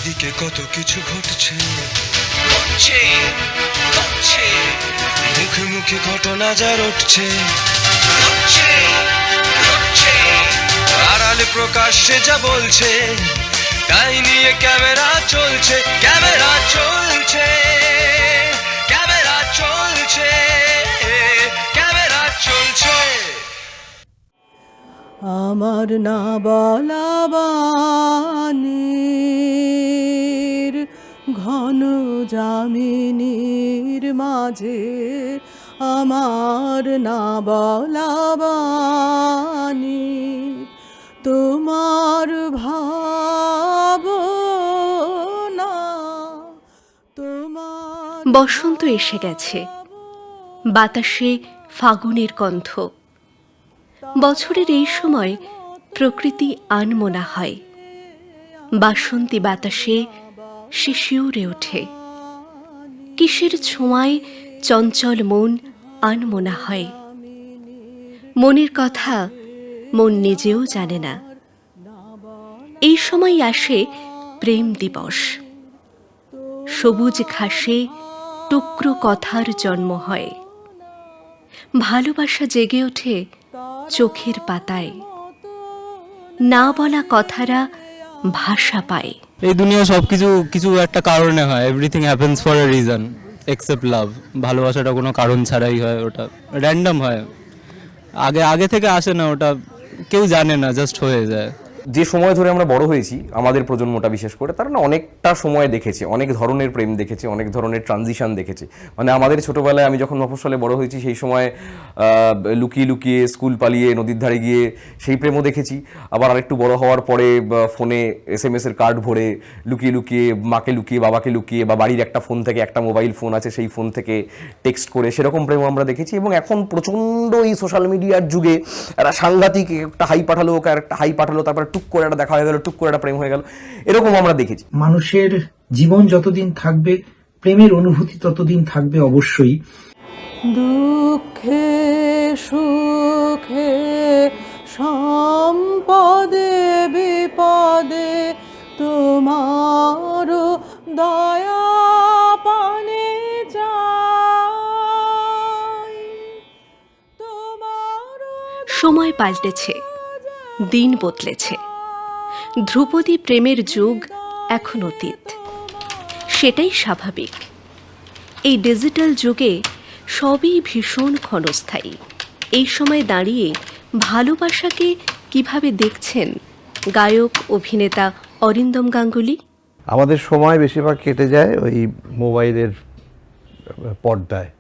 চারিদিকে কত কিছু ঘটছে, মুখে মুখে ঘটনা যা রটছে, আড়ালে প্রকাশ্যে যা বলছে, তাই নিয়ে ক্যামেরা চলছে, ক্যামেরা চলছে, ক্যামেরা চলছে, ক্যামেরা চলছে। আমার না বলা বাণীর ঘন যামিনীর মাঝে, আমার না বলা বাণীর তোমার ভাবনা, তোমার বসন্ত এসে গেছে, বাতাসে ফাগুনের গন্ধ। বছরের এই সময় প্রকৃতি আনমনা হয়, বাসন্তী বাতাসে সে শিউরে ওঠে। কিসের ছোঁয়ায় চঞ্চল মন আনমনা হয়, মনের কথা মন নিজেও জানে না। এই সময় আসে প্রেম দিবস, সবুজ ঘাসে টুকরো কথার জন্ম হয়, ভালোবাসা জেগে ওঠে চোখের পাতায়, না বলা কথারা ভাষা পায়। এই দুনিয়া সবকিছু কিছু একটা কারণে হয়, everything happens for a reason except love. ভালোবাসাটা কোনো কারণ ছাড়াই হয়, ওটা র্যান্ডম হয়, আগে থেকে আসে না, ওটা কেউ জানে না, জাস্ট হয়ে যায়। যে সময় ধরে আমরা বড় হয়েছি, আমাদের প্রজন্মটা বিশেষ করে, তারা না অনেকটা সময় দেখেছে, অনেক ধরনের প্রেম দেখেছে, অনেক ধরনের ট্রানজিশন দেখেছে। মানে আমাদের ছোটোবেলায়, আমি যখন মফস্বলে বড় হয়েছি, সেই সময় লুকিয়ে লুকিয়ে স্কুল পালিয়ে নদীর ধারে গিয়ে সেই প্রেমও দেখেছি। আবার আরেকটু বড় হওয়ার পরে ফোনে SMS-এর কার্ড ভরে লুকিয়ে লুকিয়ে, মাকে লুকিয়ে, বাবাকে লুকিয়ে, বা বাড়ির একটা ফোন থেকে, একটা মোবাইল ফোন আছে, সেই ফোন থেকে টেক্সট করে সেরকম প্রেমও আমরা দেখেছি। এবং এখন প্রচণ্ড এই সোশ্যাল মিডিয়ার যুগে একটা সাংঘাতিক, একটা হাই পাঠালো, ওকে আর একটা হাই পাঠালো, তারপরে টুক করে একটা দেখা হয়ে গেল, টুক করে একটা প্রেম হয়ে গেল, এরকম আমরা দেখেছি। মানুষের জীবন যতদিন থাকবে, প্রেমের অনুভূতি ততদিন থাকবে অবশ্যই। দুঃখে সুখে সম্পদে বিপদে তোমার দয়া পানে যাই, তোমার সময় পাল্টেছে, দিন বদলেছে, ধ্রুপদী প্রেমের যুগ এখন অতীত, সেটাই স্বাভাবিক। এই ডিজিটাল যুগে সবই ভীষণ ক্ষণস্থায়ী। এই সময় দাঁড়িয়ে ভালোবাসাকে কিভাবে দেখছেন গায়ক অভিনেতা অরিন্দম গাঙ্গুলি? আমাদের সময় বেশিরভাগ কেটে যায় ওই মোবাইলের পর্দায়।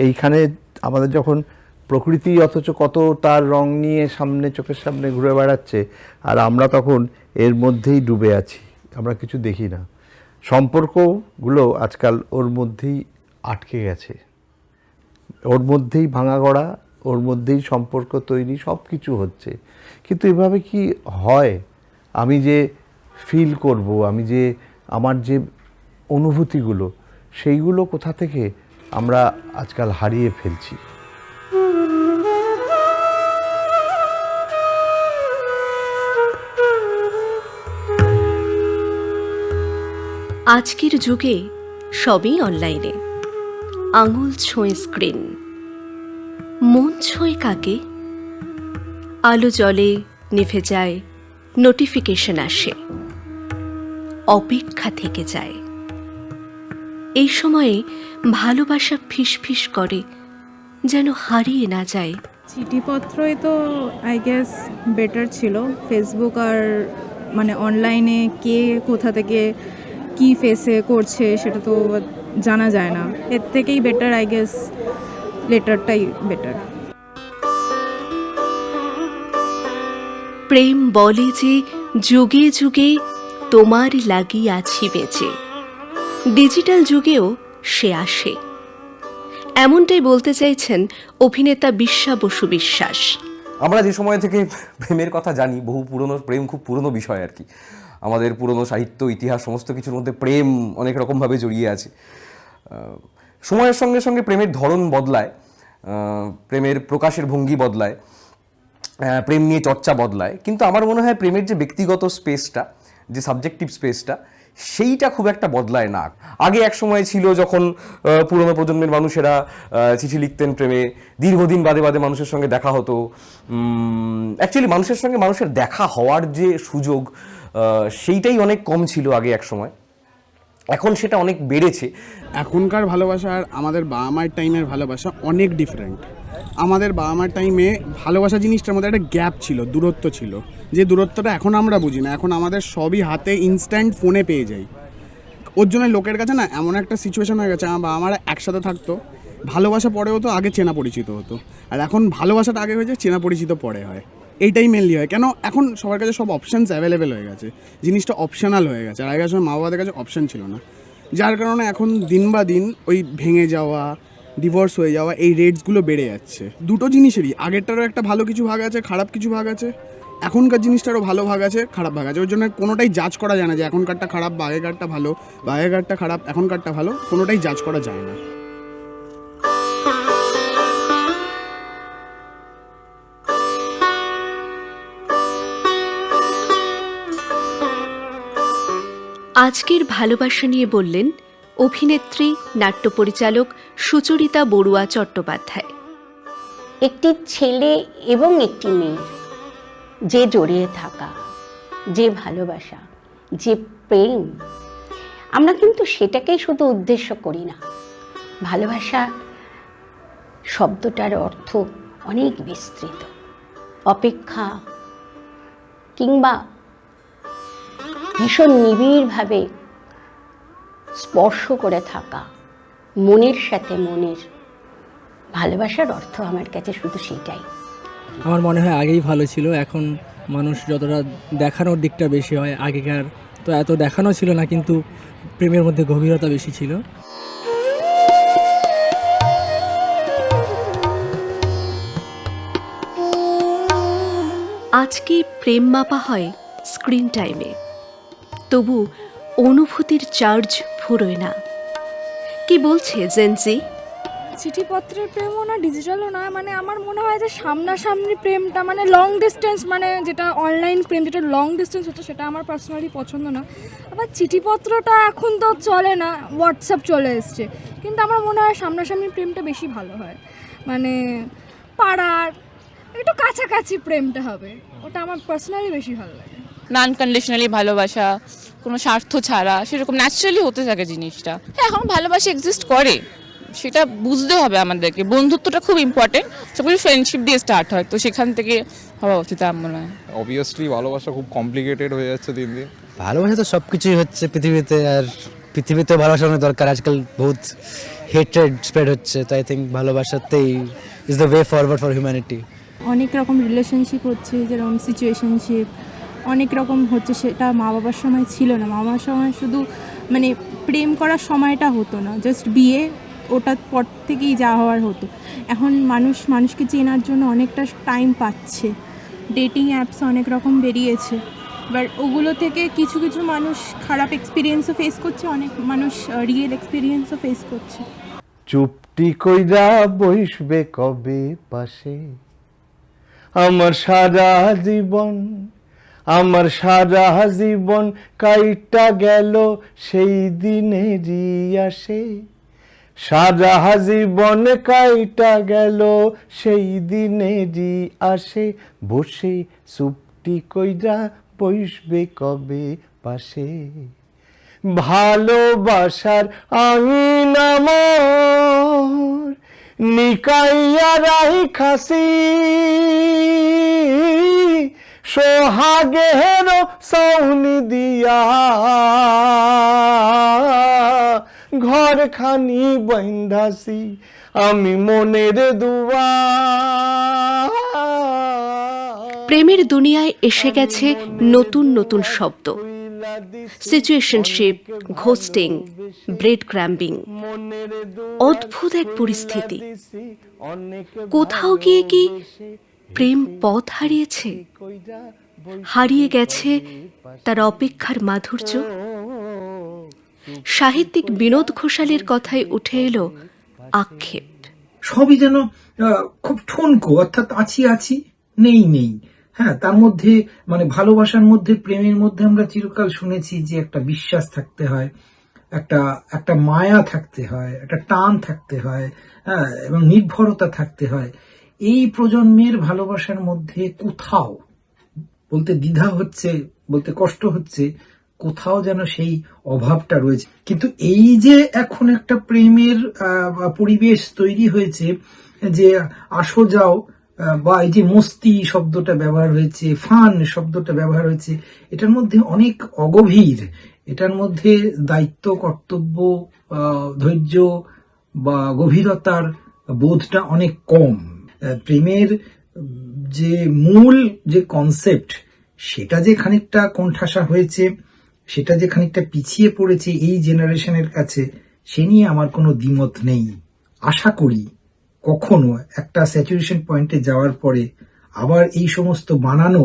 এইখানে আমাদের যখন প্রকৃতি অথচ কত তার রং নিয়ে সামনে, চোখের সামনে ঘুরে বেড়াচ্ছে, আর আমরা তখন এর মধ্যেই ডুবে আছি, আমরা কিছু দেখি না। সম্পর্কগুলো আজকাল ওর মধ্যেই আটকে গেছে, ওর মধ্যেই ভাঙা গড়া, ওর মধ্যেই সম্পর্ক তৈরি, সব কিছু হচ্ছে। কিন্তু এভাবে কি হয়? আমি যে ফিল করব, আমি যে আমার যে অনুভূতিগুলো, সেইগুলো কোথা থেকে আমরা আজকাল হারিয়ে ফেলছি। আজকের যুগে সবই অনলাইনে, আঙুল ছোঁয় স্ক্রিন, মন ছোঁয় কাকে? আলো জ্বলে, নিভে যায়, নোটিফিকেশন আসে, অপেক্ষা থেকে যায়। এই সময়ে ভালোবাসা ফিসফিস করে, যেন হারিয়ে না যায়। চিঠিপত্রই তো আই গেস বেটার ছিল। ফেসবুক আর মানে অনলাইনে কে কোথা থেকে কি ফেসে করছে সেটা তো জানা যায় না। এর থেকেই বেটার আই গেস লেটারটাই বেটার। প্রেম বলে যে যুগে যুগে তোমার লাগি আছি বেঁচে, ডিজিটাল যুগেও সে আসে, এমনটাই বলতে চাইছেন অভিনেতা বিশ্বা বসু বিশ্বাস। আমরা যে সময় থেকে প্রেমের কথা জানি, বহু পুরনো প্রেম, খুব পুরনো বিষয় আর কি। আমাদের পুরনো সাহিত্য, ইতিহাস, সমস্ত কিছুর মধ্যে প্রেম অনেক রকমভাবে জড়িয়ে আছে। সময়ের সঙ্গে সঙ্গে প্রেমের ধরন বদলায়, প্রেমের প্রকাশের ভঙ্গি বদলায়, প্রেম নিয়ে চর্চা বদলায়। কিন্তু আমার মনে হয় প্রেমের যে ব্যক্তিগত স্পেসটা, যে সাবজেক্টিভ স্পেসটা, সেইটা খুব একটা বদলায় না। আগে এক সময় ছিল যখন পুরনো প্রজন্মের মানুষেরা চিঠি লিখতেন প্রেমে, দীর্ঘদিন বাদে বাদে মানুষের সঙ্গে দেখা হতো। অ্যাকচুয়ালি মানুষের সঙ্গে মানুষের দেখা হওয়ার যে সুযোগ, সেইটাই অনেক কম ছিল আগে এক সময়। এখন সেটা অনেক বেড়েছে। এখনকার ভালোবাসা আর আমাদের বাবা মায়ের টাইমের ভালোবাসা অনেক ডিফারেন্ট। আমাদের বাবা মার টাইমে ভালোবাসা জিনিসটার মধ্যে একটা গ্যাপ ছিল, দূরত্ব ছিল, যে দূরত্বটা এখন আমরা বুঝি না। এখন আমাদের সবই হাতে ইনস্ট্যান্ট ফোনে পেয়ে যাই। ওর জন্য লোকের কাছে না এমন একটা সিচুয়েশন হয়ে গেছে, আমার বাবা মারা একসাথে থাকতো, ভালোবাসা পরে হতো, আগে চেনা পরিচিত হতো, আর এখন ভালোবাসাটা আগে হয়ে যায়, চেনা পরিচিত পরে হয়। এইটাই মেনলি হয়। কেন? এখন সবার কাছে সব অপশানস অ্যাভেলেবেল হয়ে গেছে, জিনিসটা অপশনাল হয়ে গেছে। আর আগের সময় মা বাবাদের কাছে অপশান ছিল না, যার কারণে এখন দিন বা দিন ওই ভেঙে যাওয়া, ডিভোর্স হয়ে যাওয়া, এই রেটসগুলো বেড়ে যাচ্ছে। দুটো জিনিসেরই, আগেরটারও একটা ভালো কিছু ভাগ আছে, খারাপ কিছু ভাগ আছে, এখনকার জিনিসটারও ভালো ভাগ আছে, খারাপ ভাগ আছে। ওই জন্য কোনোটাই জাজ করা যায় না যে এখনকারটা খারাপ বা আগেকারটা ভালো, বা আগেকারটা খারাপ এখনকারটা ভালো, কোনোটাই জাজ করা যায় না। আজকের ভালোবাসা নিয়ে বললেন অভিনেত্রী, নাট্য পরিচালক সুচরিতা বড়ুয়া চট্টোপাধ্যায়। একটি ছেলে এবং একটি মেয়ের যে জড়িয়ে থাকা, যে ভালোবাসা, যে প্রেম, আমরা কিন্তু সেটাকেই শুধু উদ্দেশ্য করি না। ভালোবাসা শব্দটার অর্থ অনেক বিস্তৃত। অপেক্ষা কিংবা ভীষণ নিবিড়ভাবে স্পর্শ করে থাকা, মনের সাথে মনের, ভালোবাসার অর্থ আমার কাছে শুধু সেটাই। আমার মনে হয় আগেই ভালো ছিল, এখন মানুষ যতটা দেখানোর দিকটা বেশি হয়, আগেকার তো এত দেখানো ছিল না, কিন্তু প্রেমের মধ্যে গভীরতা বেশি ছিল। আজকে প্রেম মাপা হয় স্ক্রিন টাইমে, তবু অনুভূতির চার্জ ফুরোয় না। কি বলছে জেনজি? চিঠিপত্রের প্রেমও না, ডিজিটালও না, মানে আমার মনে হয় যে সামনাসামনি প্রেমটা, মানে লং ডিস্টেন্স, মানে যেটা অনলাইন প্রেম, যেটা লং ডিস্টেন্স হচ্ছে, সেটা আমার পার্সোনালি পছন্দ না। আবার চিঠিপত্রটা এখন তো চলে না, হোয়াটসঅ্যাপ চলে এসছে, কিন্তু আমার মনে হয় সামনাসামনি প্রেমটা বেশি ভালো হয়। মানে পাড়ার একটু কাছাকাছি প্রেমটা হবে, ওটা আমার পার্সোনালি বেশি ভালো লাগে। নন কন্ডিশনালি ভালোবাসা, কোনো স্বার্থ ছাড়া, সেরকম ন্যাচারালি হতে থাকে জিনিসটা। হ্যাঁ, এখন ভালোবাসা এক্সিস্ট করে, সেটা বুঝতে হবে আমাদেরকে। বন্ধুত্বটা খুব ইম্পর্টেন্ট, সবকিছু ফ্রেন্ডশিপ দিয়ে স্টার্ট হয়, তো সেখান থেকে হওয়া উচিত আমার মনে হয়। অবভিয়াসলি ভালোবাসা খুব কমপ্লিকেটেড হয়ে যাচ্ছে দিন দিন। ভালোবাসা তো সব কিছুই হচ্ছে পৃথিবীতে, আর পৃথিবীতেও ভালোবাসা অনেক দরকার। আজকাল বহুত হেট্রেড স্প্রেড হচ্ছে, তো আই থিঙ্ক ভালোবাসাতেই is the way forward for humanity. অনেক রকম রিলেশনশিপ হচ্ছে, যেরকম সিচুয়েশনশিপ অনেক রকম হচ্ছে, সেটা মা বাবার সময় ছিল না। মা বাবার সময় শুধু মানে প্রেম করার সময়টা হতো না, জাস্ট বিয়ে, ওটার পর থেকেই যা হওয়ার হতো। এখন মানুষ মানুষকে চেনার জন্য অনেকটা টাইম পাচ্ছে, ডেটিং অ্যাপস অনেক রকম বেরিয়েছে, বাট ওগুলো থেকে কিছু কিছু মানুষ খারাপ এক্সপিরিয়েন্সও ফেস করছে, অনেক মানুষ রিয়েল এক্সপিরিয়েন্সও ফেস করছে। চুপটি কইরা বসবে কবে পাশে, আমার সারা জীবন, আমার সারা জীবন কাইটা গেল সেই দিনেরই আসে, সারা জীবন কাইটা গেল সেই দিনেরই আসে, বসে চুপটি কইরা বসবে কবে পাশে। ভালোবাসার আঙিনা মোর নিকাইয়া রাইখাছি, সোহাগের সৌনি দিয়া ঘর খানি বন্ধাছি আমি মনের দুয়ার। প্রেমের দুনিয়ায় এসে গেছে নতুন নতুন শব্দ, সিচুয়েশনশিপ, ঘোস্টিং, ব্রেড ক্র্যাম্বিং। অদ্ভুত এক পরিস্থিতি। কোথাও গিয়ে কি প্রেম পথ হারিয়েছে? হারিয়ে গেছে তার অপেক্ষার মাধুর্য? সাহিত্যিক বিনোদ ঘোষালের কথায় উঠে এলো আক্ষেপ। সবই যেন খুব ঠুনকো, অর্থাৎ আছি আছি, নেই নেই, হ্যাঁ, তার মধ্যে মানে ভালোবাসার মধ্যে, প্রেমের মধ্যে আমরা চিরকাল শুনেছি যে একটা বিশ্বাস থাকতে হয়, একটা একটা মায়া থাকতে হয়, একটা টান থাকতে হয়, হ্যাঁ, এবং নির্ভরতা থাকতে হয়। এই প্রজন্মের ভালোবাসার মধ্যে কোথাও, বলতে দ্বিধা হচ্ছে, বলতে কষ্ট হচ্ছে, কোথাও যেন সেই অভাবটা রয়েছে। কিন্তু এই যে এখন একটা প্রেমের পরিবেশ তৈরি হয়েছে, যে আসো যাও, বা এই যে মস্তি শব্দটা ব্যবহার হয়েছে, ফান শব্দটা ব্যবহার হয়েছে, এটার মধ্যে অনেক অগভীর, এটার মধ্যে দায়িত্ব, কর্তব্য, ধৈর্য বা গভীরতার বোধটা অনেক কম। প্রেমের যে মূল যে কনসেপ্ট, সেটা যে খানিকটা কোণঠাসা হয়েছে, সেটা যে খানিকটা পিছিয়ে পড়েছে এই জেনারেশনের কাছে, সে নিয়ে আমার কোনো দ্বিমত নেই। আশা করি কখনো একটা স্যাচুরেশন পয়েন্টে যাওয়ার পরে আবার এই সমস্ত বানানো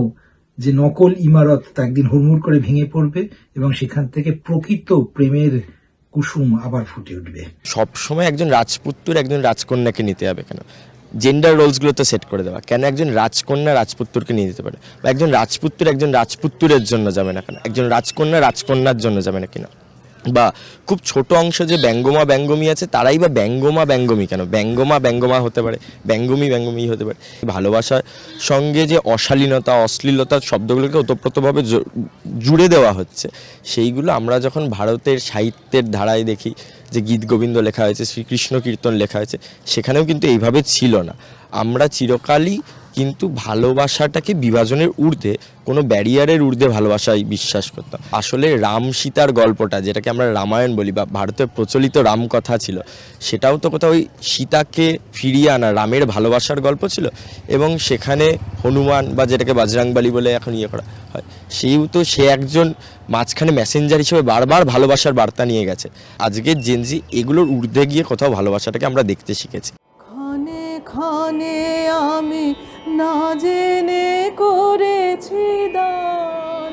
যে নকল ইমারত, তা একদিন হুড়মুড় করে ভেঙে পড়বে এবং সেখান থেকে প্রকৃত প্রেমের কুসুম আবার ফুটে উঠবে। সব সময় একজন রাজপুত্র একজন রাজকন্যাকে নিতে হবে কেন? জেন্ডার রোলসগুলো তো সেট করে দেওয়া, কেন একজন রাজকন্যা রাজপুত্রকে নিয়ে যেতে পারে, বা একজন রাজপুত্র একজন রাজপুত্রের জন্য যাবে না কেন, একজন রাজকন্যা রাজকন্যার জন্য যাবে না কিনা, বা খুব ছোট অংশ যে ব্যঙ্গমা ব্যঙ্গমী আছে, তারাই বা ব্যঙ্গমা ব্যঙ্গমী কেন? ব্যঙ্গমা ব্যঙ্গমা হতে পারে, ব্যঙ্গমী ব্যঙ্গমী হতে পারে। ভালোবাসার সঙ্গে যে অশালীনতা, অশ্লীলতার শব্দগুলোকে ওতপ্রোতভাবে জুড়ে দেওয়া হচ্ছে, সেইগুলো আমরা যখন ভারতের সাহিত্যের ধারায় দেখি, যে গীত গোবিন্দ লেখা হয়েছে, শ্রীকৃষ্ণ কীর্তন লেখা হয়েছে, সেখানেও কিন্তু এইভাবে ছিল না। আমরা চিরকালই কিন্তু ভালোবাসাটাকে বিভাজনের ঊর্ধ্বে, কোনো ব্যারিয়ারের ঊর্ধ্বে ভালোবাসায় বিশ্বাস করতাম। আসলে রাম সীতার গল্পটা, যেটাকে আমরা রামায়ণ বলি বা ভারতের প্রচলিত রামকথা ছিল, সেটাও তো কোথাও ওই সীতাকে ফিরিয়ে আনা রামের ভালোবাসার গল্প ছিল। এবং সেখানে হনুমান, বা যেটাকে বজরংবলী বলে এখন ইয়ে করা হয়, সেও তো সে একজন মাঝখানে মেসেঞ্জার হিসেবে বারবার ভালোবাসার বার্তা নিয়ে গেছে। আজকের জেনজি এগুলোর ঊর্ধ্বে গিয়ে কোথাও ভালোবাসাটাকে আমরা দেখতে শিখেছি। ক্ষণে ক্ষণে আমি না জেনে করেছি দান,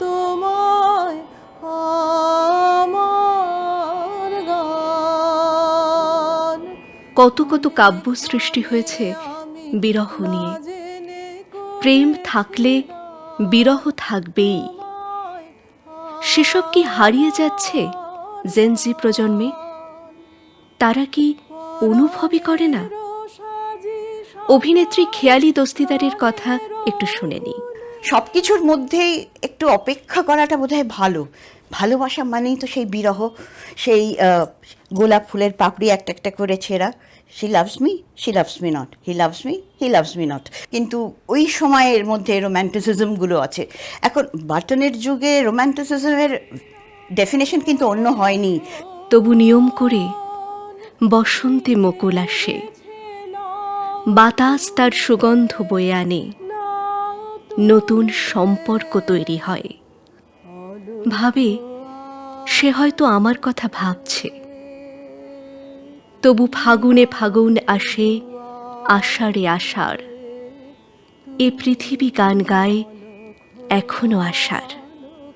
তোমায় আমার গান। কত কত কাব্য সৃষ্টি হয়েছে বিরহ নিয়ে। প্রেম থাকলে বিরহ থাকবেই। সেসব কি হারিয়ে যাচ্ছে জেনজি প্রজন্মে? তারা কি অনুভবই করে না? অভিনেত্রী খেয়ালি দস্তিদারের কথা একটু শুনে নিই। সব কিছুর মধ্যেই একটু অপেক্ষা করাটা বোধহয় ভালো। ভালোবাসা মানেই তো সেই বিরহ, সেই গোলাপ ফুলের পাপড়ি একটা একটা করে ছেঁড়া। She loves me, she loves me not, he loves me, he loves me not. কিন্তু ওই সময়ের মধ্যে রোম্যান্টিসিজমগুলো আছে। এখন বাটনের যুগে রোম্যান্টিসিজমের ডেফিনেশন কিন্তু অন্য হয়নি। তবু নিয়ম করে বসন্তে মুকুল আসে, বাতাস তার সুগন্ধ বয়ে আনে, নতুন সম্পর্ক তৈরি হয়। ভাবে সে হয়তো আমার কথা ভাবছে। তবু ফাগুনে ফাগুন আসে, আষাঢ়ে আষাঢ়। এ পৃথিবী গান গায় এখনো আষাঢ়।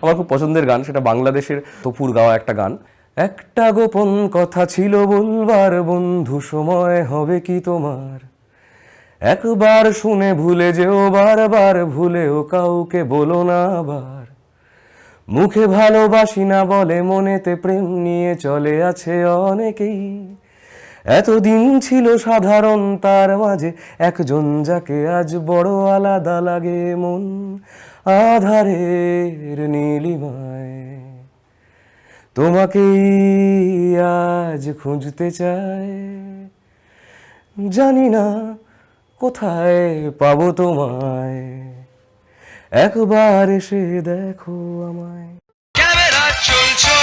আমার খুব পছন্দের গান, সেটা বাংলাদেশের তপুর গাওয়া একটা গান। একটা গোপন কথা ছিল বলবার বন্ধু, সময় হবে কি তোমার? একবার শুনে ভুলে যেও, বারবার ভুলেও কাউকে বলো না আবার। মুখে ভালোবাসি না বলে, মনেতে প্রেম নিয়ে চলে আছে অনেকেই। এতদিন ছিল সাধারণ, তার মাঝে একজন যাকে আজ বড় আলাদা লাগে মন। আধারের নীলিমায় তোমাকেই আজ খুঁজতে চাই, জানি না কোথায় পাবো তোমায়, একবার এসে দেখো আমায়। ক্যামেরা চলছে,